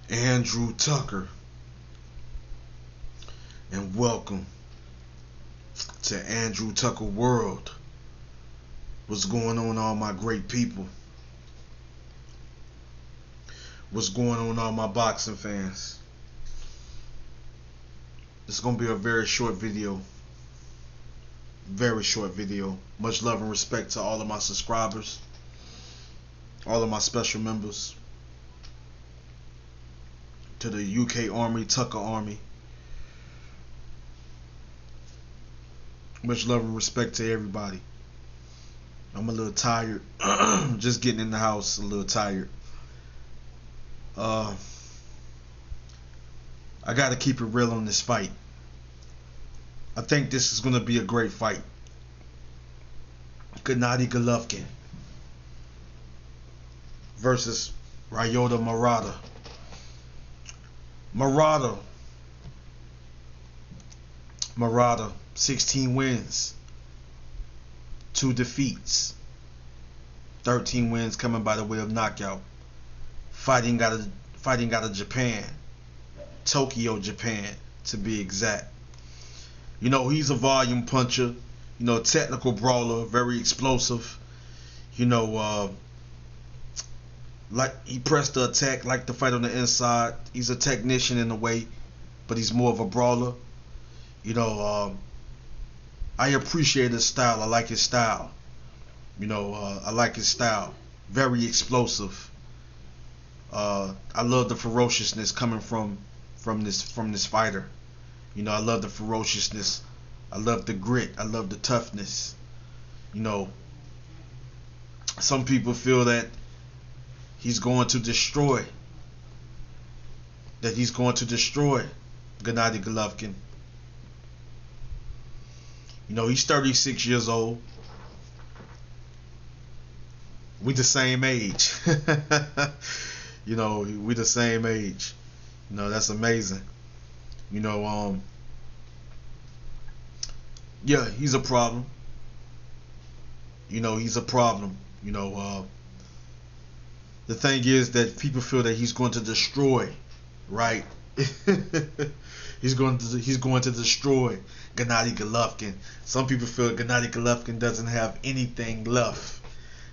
Andrew Tucker, and welcome to Andrew Tucker World. What's going on, all my great people? What's going on, all my boxing fans? It's gonna be a very short video. Very short video. Much love and respect to all of my subscribers, all of my special members, to the UK Army, Tucker Army. Much love and respect to everybody. I'm a little tired. Just getting in the house, a little tired. I gotta keep it real on this fight. I think this is gonna be a great fight. Gennadiy Golovkin versus Ryota Murata. Murata, 16 wins, 2 defeats, 13 wins coming by the way of knockout. Fighting out of Japan, Tokyo, Japan, to be exact. You know, he's a volume puncher, you know, technical brawler, very explosive. You know, like he pressed the attack, like the fight on the inside. He's a technician in a way, but he's more of a brawler. You know, I appreciate his style. I like his style. You know, I like his style. Very explosive. I love the ferociousness coming from this fighter. You know, I love the ferociousness. I love the grit. I love the toughness. You know, some people feel that he's going to destroy. Gennadiy Golovkin. You know, he's 36 years old. We the same age. You know, we the same age. You know, that's amazing. You know, yeah, he's a problem. You know, he's a problem. You know, the thing is that people feel that he's going to destroy, right? he's going to destroy Gennadiy Golovkin. Some people feel Gennadiy Golovkin doesn't have anything left.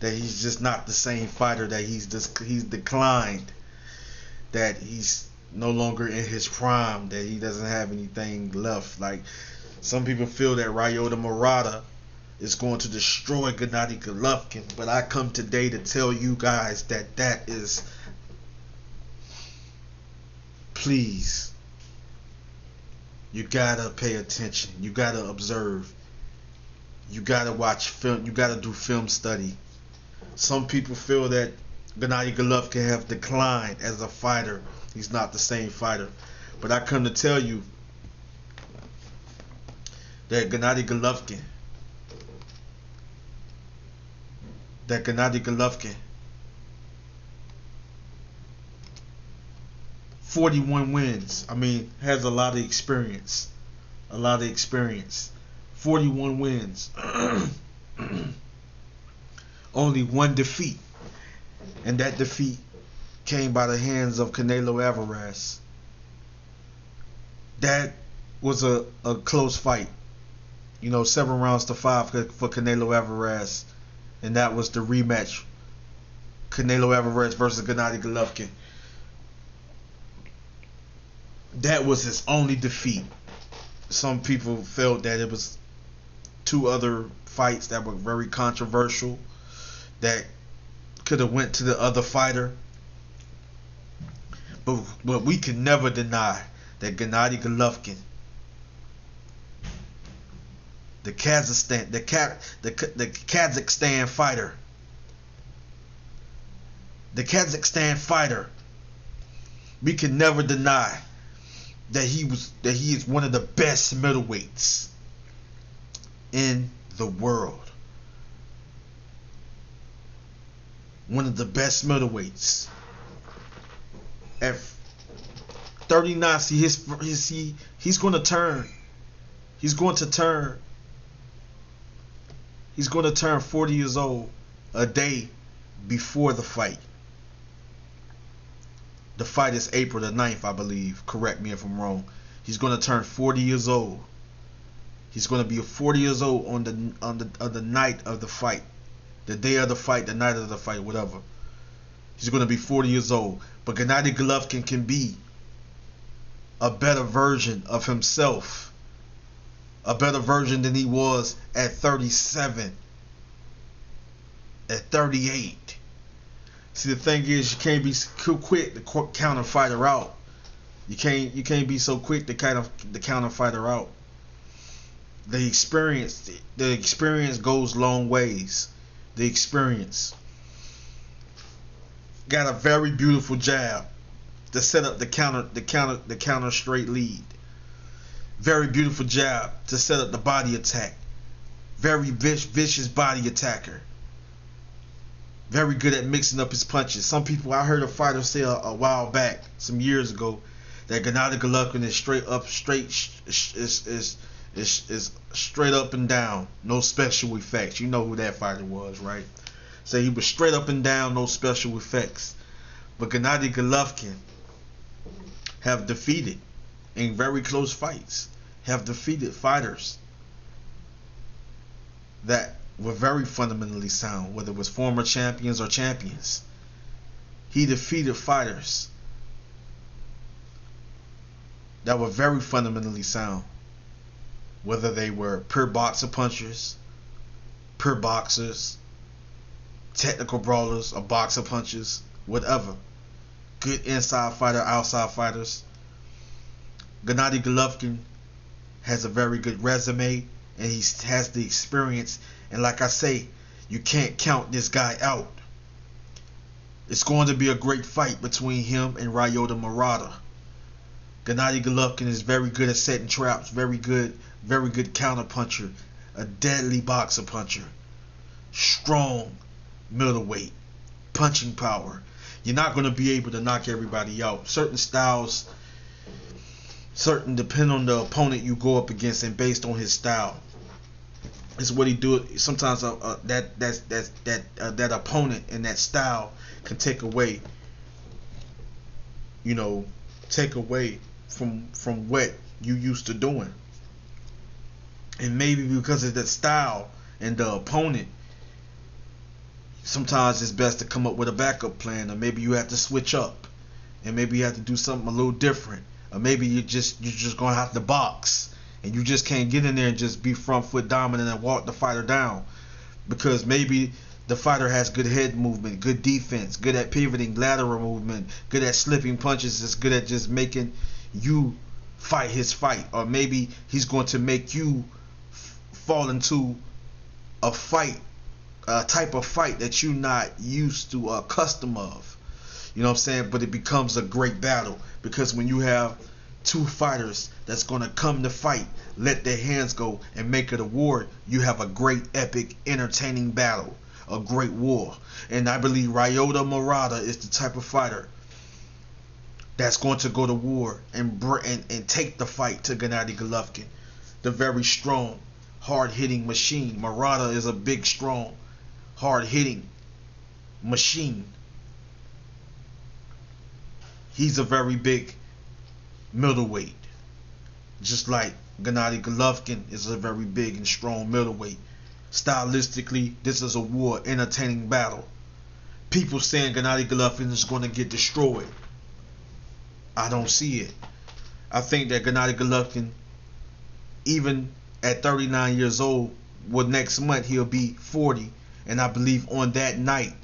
That he's just not the same fighter, that he's declined, that he's no longer in his prime, that he doesn't have anything left. Like, some people feel that Ryota Murata is going to destroy Gennadiy Golovkin, but I come today to tell you guys that that is, please, you gotta pay attention, you gotta observe, you gotta watch film, you gotta do film study. Some people feel that Gennadiy Golovkin have declined as a fighter. He's not the same fighter. But I come to tell you that Gennadiy Golovkin, 41 wins. I mean, has a lot of experience. 41 wins. Only 1 defeat, and that defeat came by the hands of Canelo Alvarez. That was a close fight. You know, 7 rounds to 5 for Canelo Alvarez, and that was the rematch. Canelo Alvarez versus Gennadiy Golovkin. That was his only defeat. Some people felt that it was 2 other fights that were very controversial, that could have went to the other fighter, but we can never deny that Gennadiy Golovkin, the Kazakhstan fighter, we can never deny that he is one of the best middleweights in the world. One of the best middleweights. At 39, see, he's going to turn. He's going to turn 40 years old a day before the fight. The fight is April the 9th, I believe. Correct me if I'm wrong. He's going to turn 40 years old. He's going to be 40 years old on the night of the fight. The day of the fight, the night of the fight, whatever. He's going to be 40 years old. But Gennadiy Golovkin can be a better version of himself. A better version than he was at 37. At 38. See, the thing is, you can't be too quick to counter fighter out. You can't be so quick to counter fighter out. The experience goes long ways. The experience. Got a very beautiful jab to set up the counter straight lead. Very beautiful jab to set up the body attack. Very vicious body attacker. Very good at mixing up his punches. Some people, I heard a fighter say a while back, some years ago, that Gennadiy Golovkin is straight up and down, no special effects. You know who that fighter was, right? So he was straight up and down, no special effects. But Gennadiy Golovkin have defeated, in very close fights, have defeated fighters that were very fundamentally sound, whether it was former champions or champions. He defeated fighters that were very fundamentally sound, whether they were pure boxer punchers, pure boxers, technical brawlers, or boxer punchers, whatever. Good inside fighter, outside fighters. Gennadiy Golovkin has a very good resume, and he has the experience. And like I say, you can't count this guy out. It's going to be a great fight between him and Ryota Murata. Gennadiy Golovkin is very good at setting traps, very good counter puncher, a deadly boxer puncher, strong middleweight, punching power. You're not going to be able to knock everybody out. Certain styles, depend on the opponent you go up against and based on his style. It's what he do. Sometimes that opponent and that style can take away, from what you used to doing. And maybe because of that style and the opponent, sometimes it's best to come up with a backup plan, or maybe you have to switch up, and maybe you have to do something a little different, or maybe you're just gonna have to box, and you just can't get in there and just be front foot dominant and walk the fighter down, because maybe the fighter has good head movement, good defense, good at pivoting, lateral movement, good at slipping punches, is good at just making you fight his fight, or maybe he's going to make you fall into a fight, a type of fight that you're not used to or accustomed of. You know what I'm saying? But it becomes a great battle, because when you have two fighters that's going to come to fight, let their hands go, and make it a war, you have a great, epic, entertaining battle, a great war. And I believe Ryota Murata is the type of fighter that's going to go to war and take the fight to Gennadiy Golovkin, the very strong, hard-hitting machine. Murata is a big, strong, hard-hitting machine. He's a very big middleweight, just like Gennadiy Golovkin is a very big and strong middleweight. Stylistically, this is a war, entertaining battle. People saying Gennadiy Golovkin is going to get destroyed. I don't see it. I think that Gennadiy Golovkin, even at 39 years old, next month he'll be 40, and I believe on that night,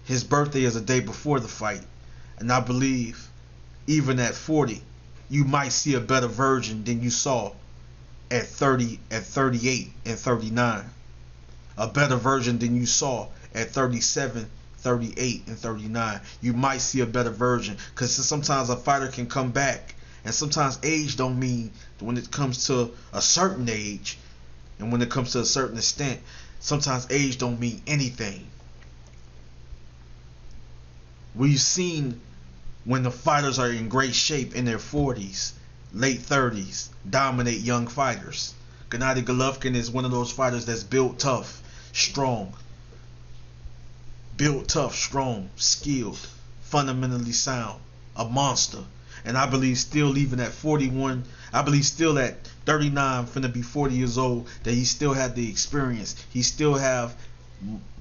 his birthday is a day before the fight, and I believe even at 40, you might see a better version than you saw at 30, at 38, and 39. A better version than you saw at 37, 38, and 39. You might see a better version, because sometimes a fighter can come back, and sometimes age don't mean, when it comes to a certain age, and when it comes to a certain extent, sometimes age don't mean anything. We've seen when the fighters are in great shape in their 40s, late 30s, dominate young fighters. Gennadiy Golovkin is one of those fighters that's built tough, strong. Built tough, strong, skilled, fundamentally sound. a monster. And I believe still even at 41, I believe still at 39, finna be 40 years old, that he still had the experience. He still have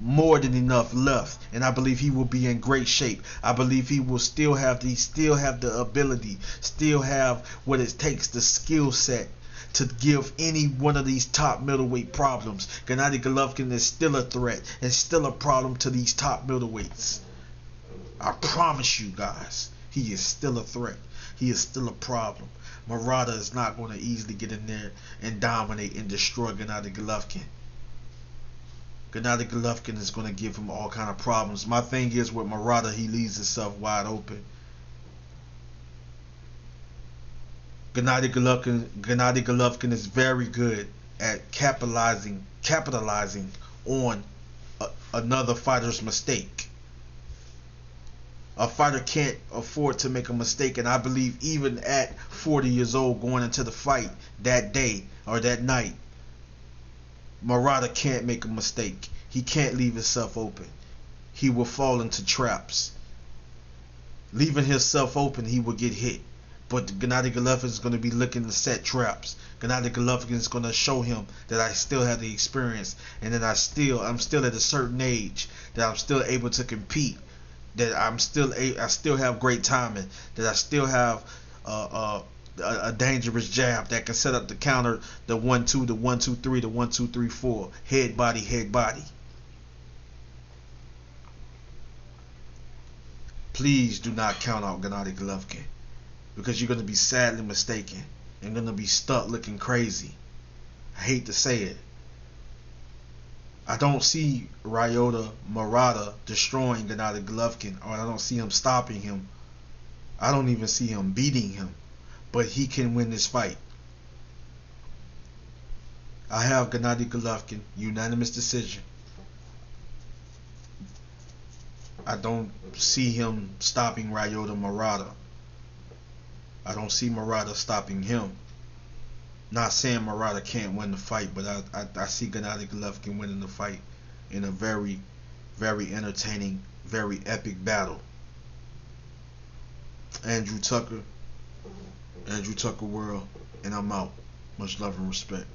more than enough left, and I believe he will be in great shape. I believe he will still have the ability, still have what it takes, the skill set to give any one of these top middleweight problems. Gennadiy Golovkin is still a threat and still a problem to these top middleweights. I promise you guys, he is still a threat. He is still a problem. Murata is not going to easily get in there and dominate and destroy Gennadiy Golovkin. Gennadiy Golovkin is going to give him all kind of problems. My thing is with Murata, he leaves himself wide open. Gennadiy Golovkin is very good at capitalizing on another fighter's mistake. A fighter can't afford to make a mistake, and I believe even at 40 years old going into the fight that day or that night, Murata can't make a mistake. He can't leave himself open. He will fall into traps. Leaving himself open, he will get hit. But Gennadiy Golovkin is going to be looking to set traps. Gennadiy Golovkin is going to show him that I still have the experience, and that I'm still at a certain age, that I'm still able to compete, that I still have great timing, that I still have a dangerous jab that can set up the counter, the 1-2, the 1-2-3, the 1-2-3-4, head body, head body. Please do not count out Gennadiy Golovkin, because you're going to be sadly mistaken and going to be stuck looking crazy. I hate to say it. I don't see Ryota Murata destroying Gennadiy Golovkin, or I don't see him stopping him. I don't even see him beating him. But he can win this fight. I have Gennadiy Golovkin, unanimous decision. I don't see him stopping Ryota Murata. I don't see Murata stopping him. Not saying Murata can't win the fight, but I see Gennadiy Golovkin winning the fight in a very, very entertaining, very epic battle. Andrew Tucker World, and I'm out. Much love and respect.